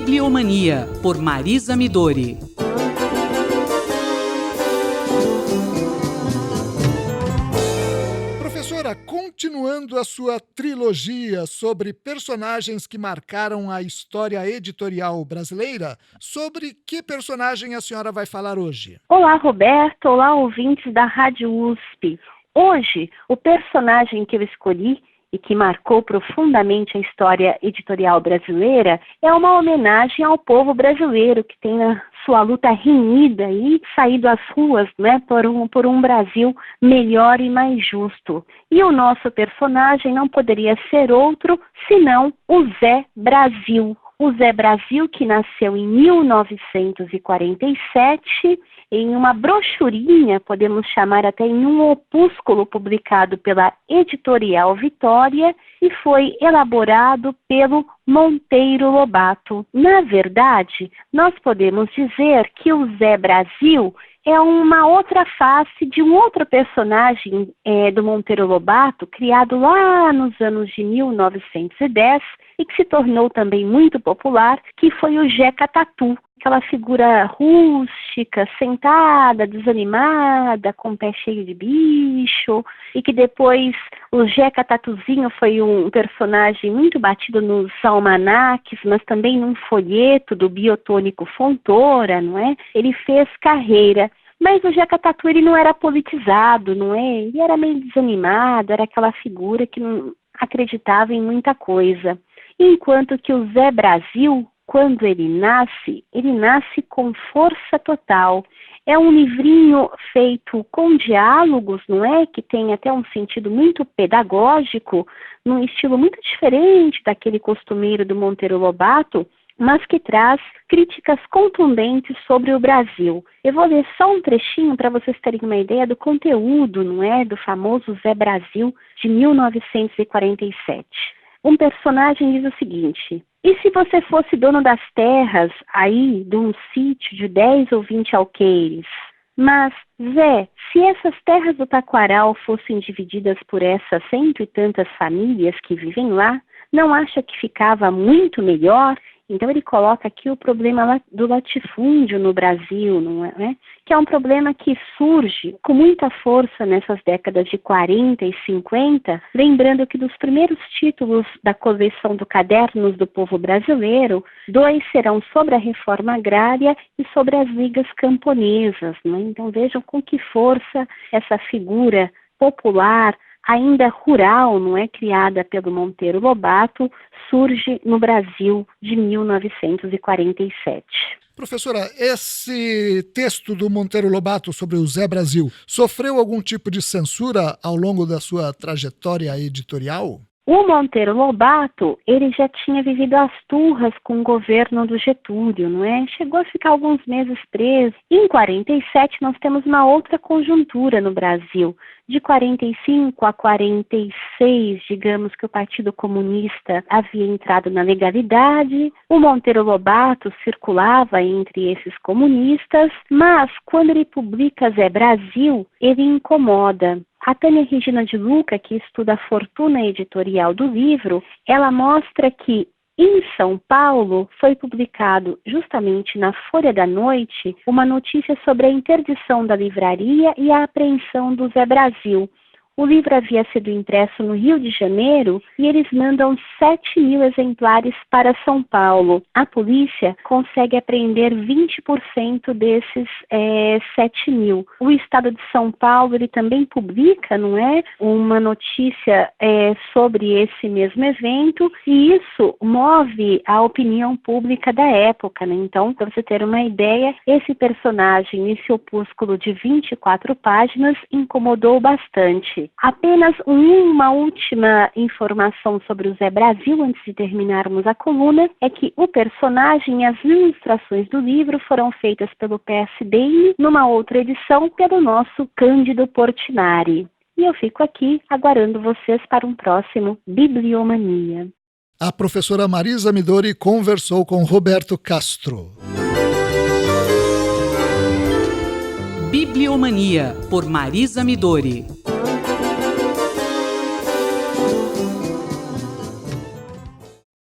Bibliomania, por Marisa Midori. Professora, continuando a sua trilogia sobre personagens que marcaram a história editorial brasileira, sobre que personagem a senhora vai falar hoje? Olá, Roberto. Olá, ouvintes da Rádio USP. Hoje, o personagem que eu escolhi e que marcou profundamente a história editorial brasileira é uma homenagem ao povo brasileiro que tem na sua luta renhida e saído às ruas, né, por um Brasil melhor e mais justo. E o nosso personagem não poderia ser outro senão o Zé Brasil. O Zé Brasil, que nasceu em 1947, em uma brochurinha, podemos chamar até em um opúsculo publicado pela Editorial Vitória e foi elaborado pelo Monteiro Lobato. Na verdade, nós podemos dizer que o Zé Brasil é uma outra face de um outro personagem do Monteiro Lobato, criado lá nos anos de 1910 e que se tornou também muito popular, que foi o Jeca Tatu. Aquela figura rústica, sentada, desanimada, com o pé cheio de bicho, e que depois o Jeca Tatuzinho foi um personagem muito batido nos almanaques, mas também num folheto do Biotônico Fontoura, não é? Ele fez carreira. Mas o Jeca Tatu, ele não era politizado, não é? Ele era meio desanimado, era aquela figura que não acreditava em muita coisa. Enquanto que o Zé Brasil, quando ele nasce com força total. É um livrinho feito com diálogos, não é? Que tem até um sentido muito pedagógico, num estilo muito diferente daquele costumeiro do Monteiro Lobato, mas que traz críticas contundentes sobre o Brasil. Eu vou ler só um trechinho para vocês terem uma ideia do conteúdo, não é? Do famoso Zé Brasil de 1947. Um personagem diz o seguinte: e se você fosse dono das terras aí de um sítio de 10 ou 20 alqueires? Mas, Zé, se essas terras do Taquaral fossem divididas por essas 100 e tantas famílias que vivem lá, não acha que ficava muito melhor? Então ele coloca aqui o problema do latifúndio no Brasil, não é? Que é um problema que surge com muita força nessas décadas de 40 e 50, lembrando que dos primeiros títulos da coleção do Cadernos do Povo Brasileiro, 2 serão sobre a reforma agrária e sobre as ligas camponesas, né? Então vejam com que força essa figura popular, ainda rural, não é, criada pelo Monteiro Lobato, surge no Brasil de 1947. Professora, esse texto do Monteiro Lobato sobre o Zé Brasil sofreu algum tipo de censura ao longo da sua trajetória editorial? O Monteiro Lobato, ele já tinha vivido as turras com o governo do Getúlio, não é? Chegou a ficar alguns meses preso. Em 47, nós temos uma outra conjuntura no Brasil. De 45 a 46, digamos que o Partido Comunista havia entrado na legalidade, o Monteiro Lobato circulava entre esses comunistas, mas quando ele publica Zé Brasil, ele incomoda. A Tânia Regina de Luca, que estuda a fortuna editorial do livro, ela mostra que em São Paulo foi publicado justamente na Folha da Noite uma notícia sobre a interdição da livraria e a apreensão do Zé Brasil. O livro havia sido impresso no Rio de Janeiro e eles mandam 7.000 exemplares para São Paulo. A polícia consegue apreender 20% desses 7.000. O Estado de São Paulo, ele também publica, não é, uma notícia sobre esse mesmo evento e isso move a opinião pública da época, né? Então, para você ter uma ideia, esse personagem, esse opúsculo de 24 páginas, incomodou bastante. Apenas uma última informação sobre o Zé Brasil, antes de terminarmos a coluna, é que o personagem e as ilustrações do livro foram feitas pelo PSDN, numa outra edição pelo nosso Cândido Portinari. E eu fico aqui aguardando vocês para um próximo Bibliomania. A professora Marisa Midori conversou com Roberto Castro. Bibliomania, por Marisa Midori.